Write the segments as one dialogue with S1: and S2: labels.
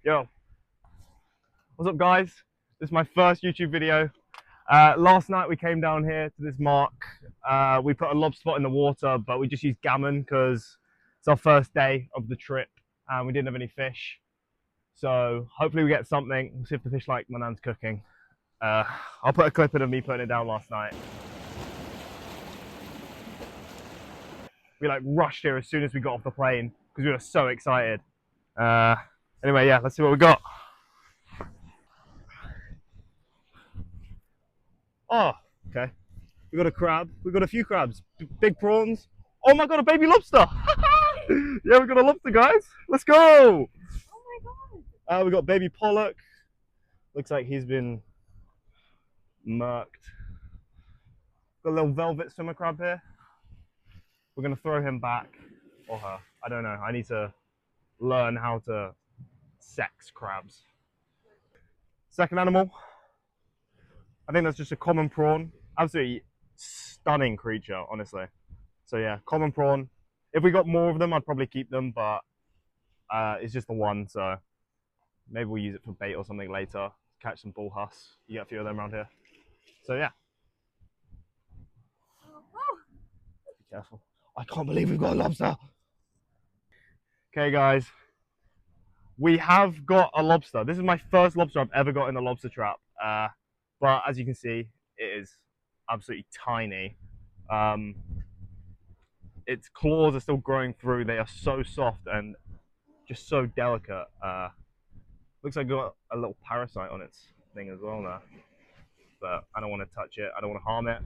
S1: Yo, what's up guys? This is my first YouTube video. Last night we came down here to this mark. We put a lobster spot in the water, but we just used gammon because it's our first day of the trip and we didn't have any fish. So hopefully we get something. We'll see if the fish like my nan's cooking. I'll put a clip in of me putting it down last night. We like rushed here as soon as we got off the plane because we were so excited. Anyway, yeah, let's see what we got. Oh, okay. We got a crab. We got a few crabs. Big prawns. Oh my god, a baby lobster! Yeah, we got a lobster, guys. Let's go! Oh my god. We got baby pollock. Looks like he's been murked. Got a little velvet swimmer crab here. We're gonna throw him back, or her. I don't know. I need to learn how to sex crabs. Second animal. I think that's just a common prawn. Absolutely stunning creature, honestly. So yeah, common prawn. If we got more of them, I'd probably keep them, but it's just the one, so maybe we'll use it for bait or something later. Catch some bull huss. You get a few of them around here. So yeah. Be careful. I can't believe we've got a lobster. Okay guys, we have got a lobster. This is my first lobster I've ever got in a lobster trap. But as you can see, it is absolutely tiny. Its claws are still growing through. They are so soft and just so delicate. Looks like it's got a little parasite on its thing as well now. But I don't want to touch it. I don't want to harm it.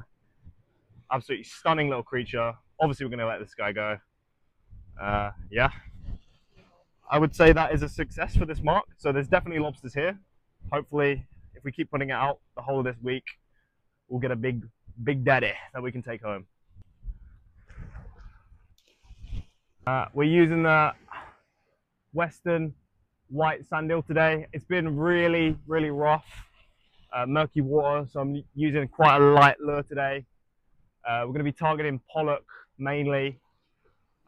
S1: Absolutely stunning little creature. Obviously, we're going to let this guy go. Yeah. I would say that is a success for this mark. So there's definitely lobsters here. Hopefully, if we keep putting it out the whole of this week, we'll get a big daddy that we can take home. We're using the Western white sand eel today. It's been really rough, murky water, so I'm using quite a light lure today. We're going to be targeting pollock mainly.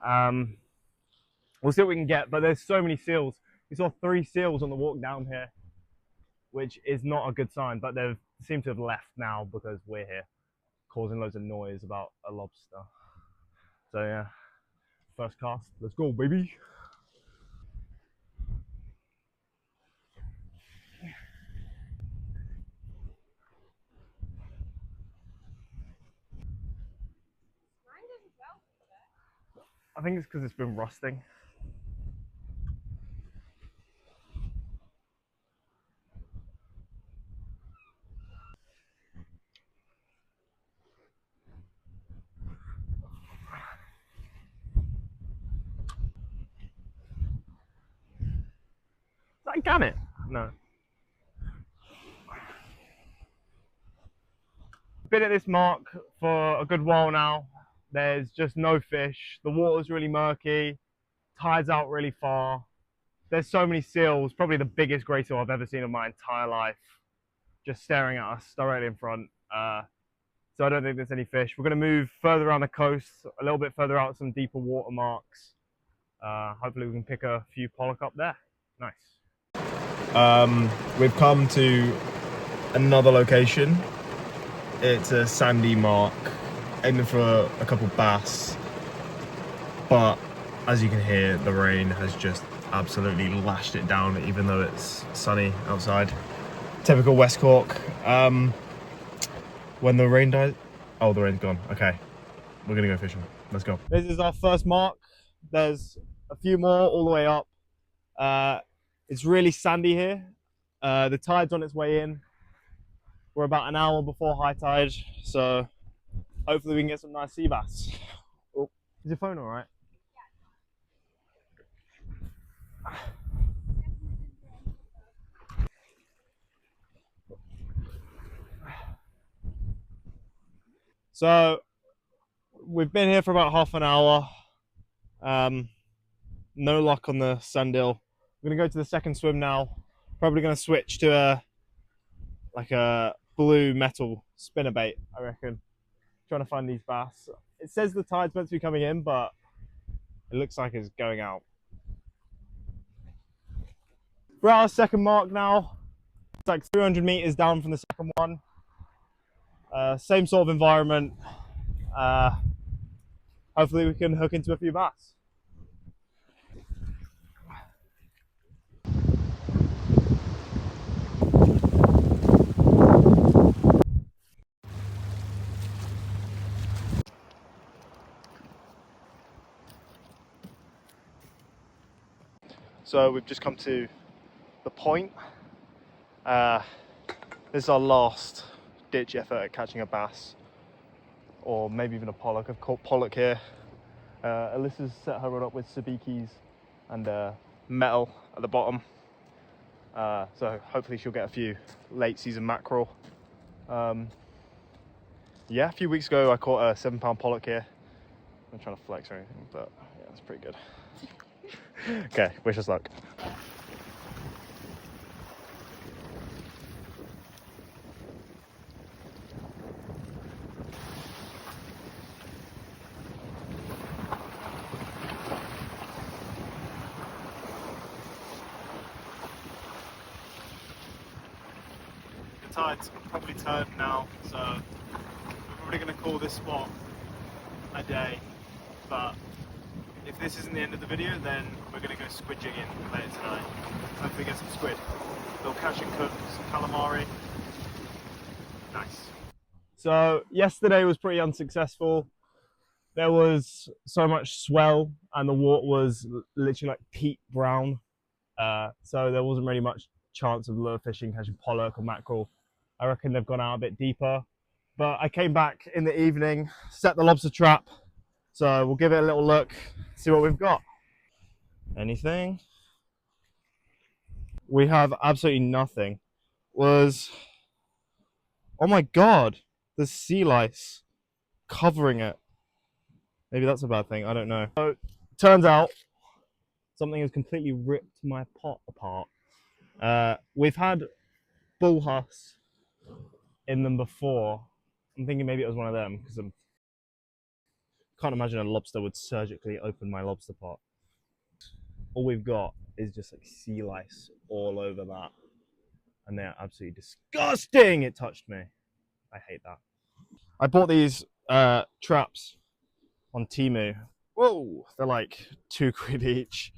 S1: We'll see what we can get, but there's so many seals. We saw 3 seals on the walk down here, which is not a good sign, but they seem to have left now because we're here, causing loads of noise about a lobster. So yeah, first cast, let's go baby. I think it's because it's been rusting. Like, damn it. No. Been at this mark for a good while now. There's just no fish. The water's really murky. Tide's out really far. There's so many seals, probably the biggest grey seal I've ever seen in my entire life, just staring at us directly in front. So I don't think there's any fish. We're going to move further around the coast, a little bit further out, some deeper water marks. Hopefully we can pick a few pollock up there. Nice. We've come to another location. It's a sandy mark, aiming for a couple bass, but as you can hear, the rain has just absolutely lashed it down, even though it's sunny outside. Typical West Cork. When the rain dies, oh, the rain's gone. Okay, we're gonna go fishing. Let's go. This is our first mark. There's a few more all the way up. It's really sandy here. The tide's on its way in. We're about an hour before high tide, so hopefully we can get some nice sea bass. Oh, is your phone all right? So we've been here for about half an hour. No luck on the sand eel. We're gonna go to the second swim now. Probably gonna switch to a blue metal spinnerbait, I reckon. Trying to find these bass. It says the tide's meant to be coming in, but It looks like it's going out. We're at our second mark now. It's like 300 meters down from the second one. Same sort of environment. Hopefully we can hook into a few bass. So we've just come to the point. This is our last ditch effort at catching a bass, or maybe even a pollock. I've caught pollock here. Alyssa's set her rod up with sabikis and metal at the bottom. So hopefully she'll get a few late season mackerel. Yeah, a few weeks ago I caught a 7-pound pollock here. I'm not trying to flex or anything, but yeah, it's pretty good. Okay, wish us luck. The tide's probably turned now, so we're probably going to call this spot a day, but if this isn't the end of the video, then we're going to go squid jigging later tonight. Hopefully get some squid. They'll catch and cook some calamari. Nice. So yesterday was pretty unsuccessful. There was so much swell and the water was literally like peat brown. So there wasn't really much chance of lure fishing, catching pollock or mackerel. I reckon they've gone out a bit deeper. But I came back in the evening, set the lobster trap. So we'll give it a little look, see what we've got. Anything? We have absolutely nothing. Oh my God, there's sea lice covering it. Maybe that's a bad thing, I don't know. So, turns out something has completely ripped my pot apart. We've had bull husks in them before. I'm thinking maybe it was one of them because I can't imagine a lobster would surgically open my lobster pot. All we've got is just like sea lice all over that, and they're absolutely disgusting. It touched me. I hate that. I bought these traps on Temu. Whoa, they're like £2 each.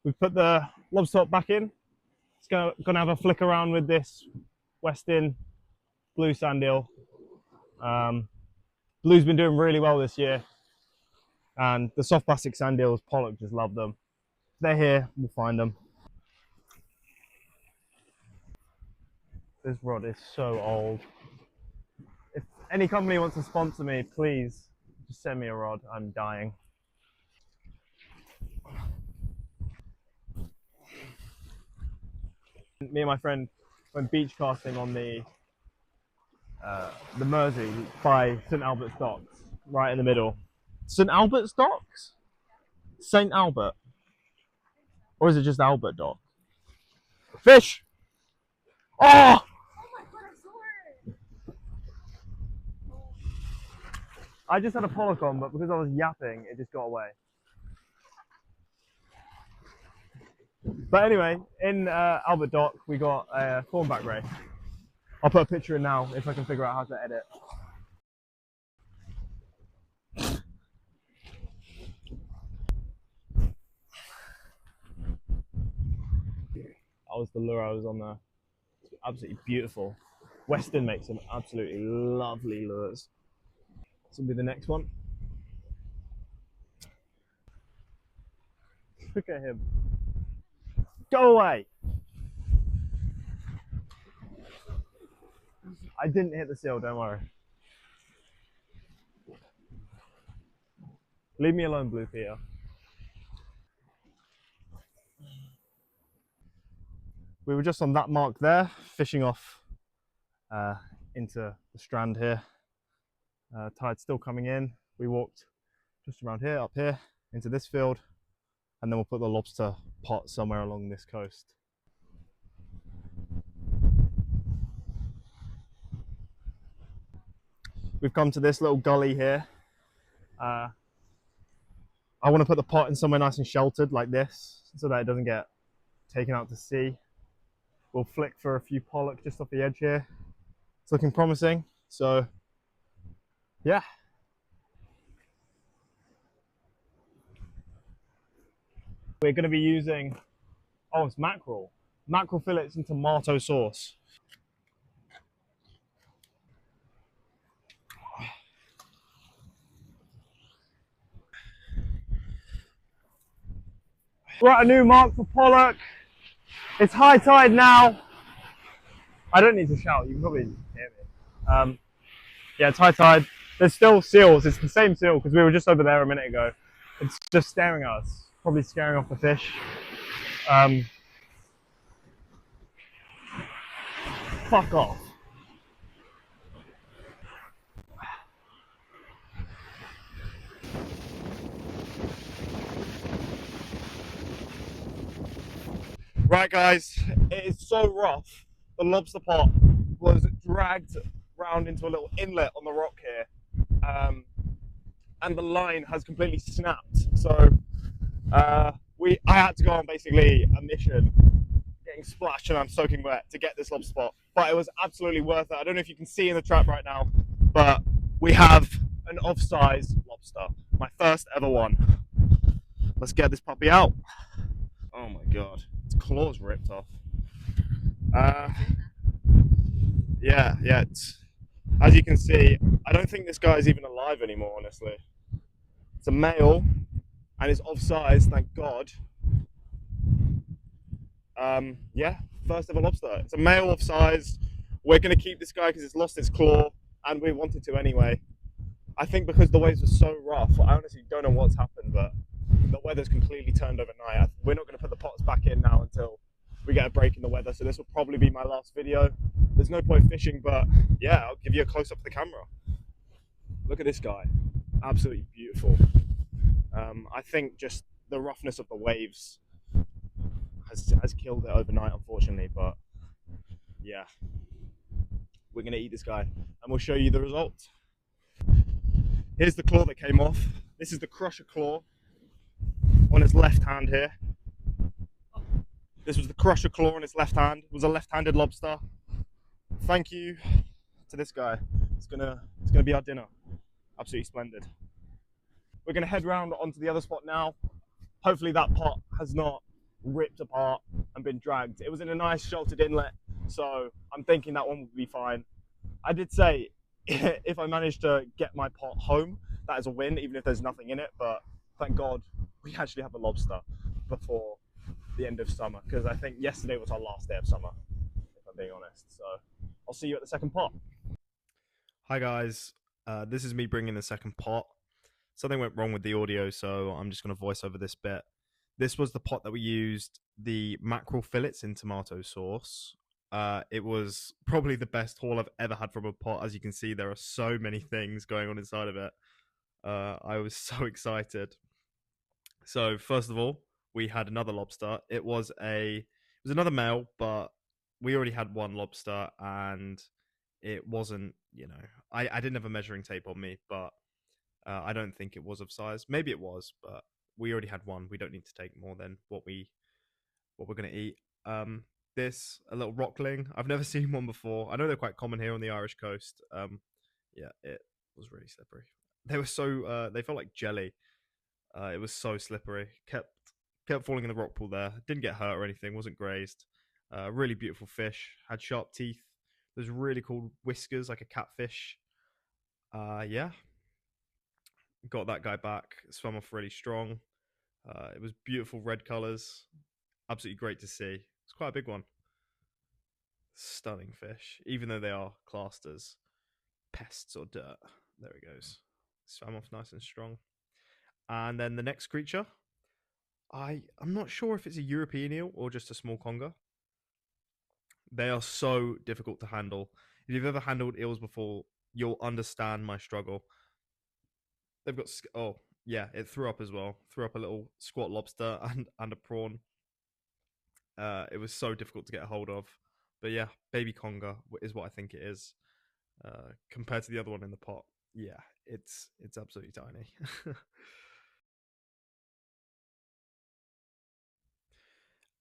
S1: We've put the lobster top back in. It's gonna have a flick around with this Westin blue sand eel. Blue's been doing really well this year, and the soft plastic sand eels, pollock just love them. They're here, we'll find them. This rod is so old. If any company wants to sponsor me, please just send me a rod. I'm dying. Me and my friend went beach casting on the Mersey by St Albert's Docks, right in the middle. St Albert's Docks? St Albert? Or is it just Albert Dock? Fish! Oh! I just had a pollock on, but because I was yapping, it just got away. But anyway, in Albert Dock, we got a thornback ray. I'll put a picture in now if I can figure out how to edit. That was the lure I was on there. It's absolutely beautiful. Westin makes some absolutely lovely lures. This will be the next one. Look at him. Go away! I didn't hit the seal, don't worry. Leave me alone, Blue Peter. We were just on that mark there, fishing off into the strand here. Tide's still coming in. We walked just around here, up here, into this field, and then we'll put the lobster pot somewhere along this coast. We've come to this little gully here. I want to put the pot in somewhere nice and sheltered like this so that it doesn't get taken out to sea. We'll flick for a few pollock just off the edge here. It's looking promising. So, yeah. We're going to be using, oh, it's mackerel. Mackerel fillets and tomato sauce. We're at a new mark for pollock. It's high tide now. I don't need to shout, you can probably hear me. Yeah, it's high tide. There's still seals. It's the same seal because we were just over there a minute ago. It's just staring at us, probably scaring off the fish. Fuck off. Right, guys, it is so rough. The lobster pot was dragged round into a little inlet on the rock here, and the line has completely snapped. So I had to go on basically a mission, getting splashed and I'm soaking wet to get this lobster pot. But it was absolutely worth it. I don't know if you can see in the trap right now, but we have an off-size lobster, my first ever one. Let's get this puppy out. Oh my god, its claws ripped off. Yeah, yeah. As you can see, I don't think this guy is even alive anymore, honestly. It's a male, and it's off-size, thank God. Yeah, first ever lobster. It's a male off-size. We're going to keep this guy because it's lost its claw, and we wanted to anyway. I think because the waves are so rough, I honestly don't know what's happened, but the weather's completely turned overnight. We're not going to put the pots back in now until we get a break in the weather, so this will probably be my last video. There's no point fishing, but yeah, I'll give you a close-up of the camera. Look at this guy. Absolutely beautiful. I think just the roughness of the waves has killed it overnight, unfortunately, but yeah. We're going to eat this guy, and we'll show you the result. Here's the claw that came off. This is the crusher claw on its left hand here. This was the crusher claw on its left hand. It was a left-handed lobster. Thank you to this guy. It's gonna be our dinner. Absolutely splendid. We're gonna head round onto the other spot now. Hopefully that pot has not ripped apart and been dragged. It was in a nice sheltered inlet, so I'm thinking that one will be fine. I did say if I manage to get my pot home, that is a win, even if there's nothing in it, but thank God we actually have a lobster before the end of summer, because I think yesterday was our last day of summer, if I'm being honest. So I'll see you at the second pot. Hi guys, this is me bringing the second pot. Something went wrong with the audio, so I'm just going to voice over this bit. This was the pot that we used the mackerel fillets in tomato sauce. It was probably the best haul I've ever had from a pot. As you can see, there are so many things going on inside of it. I was so excited. So first of all, we had another lobster. It was another male, but we already had one lobster, and it wasn't. I didn't have a measuring tape on me, but I don't think it was of size. Maybe it was, but we already had one. We don't need to take more than what we're gonna eat. This a little rockling. I've never seen one before. I know they're quite common here on the Irish coast. Yeah, it was really slippery. They were so they felt like jelly. It was so slippery. Kept falling in the rock pool there. Didn't get hurt or anything. Wasn't grazed. Really beautiful fish. Had sharp teeth. There's really cool whiskers like a catfish. Yeah. Got that guy back. Swam off really strong. It was beautiful red colors. Absolutely great to see. It's quite a big one. Stunning fish, even though they are classed as pests or dirt. There he goes. Swam off nice and strong. And then the next creature, I'm not sure if it's a European eel or just a small conger. They are so difficult to handle. If you've ever handled eels before, you'll understand my struggle. They've got, oh yeah, it threw up as well. Threw up a little squat lobster and a prawn. It was so difficult to get a hold of. But yeah, baby conger is what I think it is. Compared to the other one in the pot, yeah, it's absolutely tiny.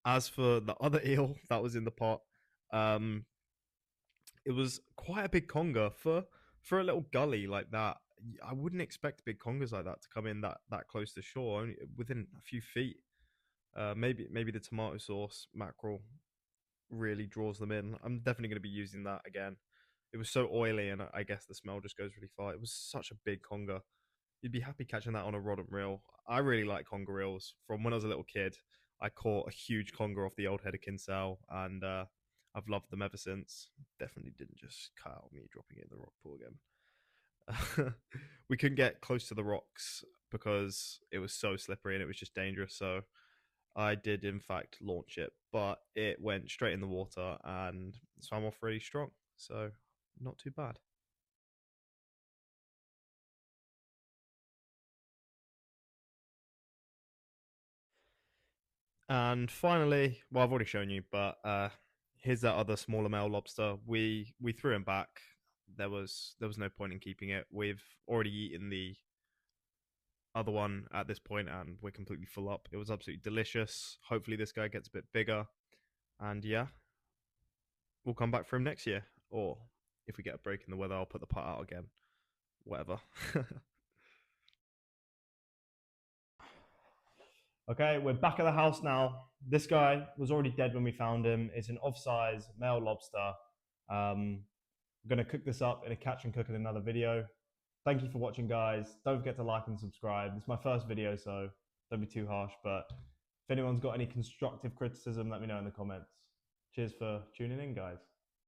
S1: As for the other eel that was in the pot, um, it was quite a big conger for a little gully like that. I wouldn't expect big congers like that to come in that close to shore, only within a few feet. Maybe the tomato sauce mackerel really draws them in. I'm definitely going to be using that again. It was so oily, and I guess the smell just goes really far. It was such a big conger. You'd be happy catching that on a rod and reel. I really like conger reels. From when I was a little kid, I caught a huge conger off the old head of Kinsale, and I've loved them ever since. Definitely didn't just cut out me dropping it in the rock pool again. We couldn't get close to the rocks because it was so slippery and it was just dangerous. So I did, in fact, launch it, but it went straight in the water and swam off really strong. So not too bad. And finally, well, I've already shown you, but here's that other smaller male lobster. We threw him back. There was no point in keeping it. We've already eaten the other one at this point, and we're completely full up. It was absolutely delicious. Hopefully, this guy gets a bit bigger, and yeah, we'll come back for him next year. Or if we get a break in the weather, I'll put the pot out again. Whatever. Okay, we're back at the house now. This guy was already dead when we found him. It's an off-size male lobster. I'm going to cook this up in a catch and cook in another video. Thank you for watching, guys. Don't forget to like and subscribe. It's my first video, so don't be too harsh. But if anyone's got any constructive criticism, let me know in the comments. Cheers for tuning in, guys.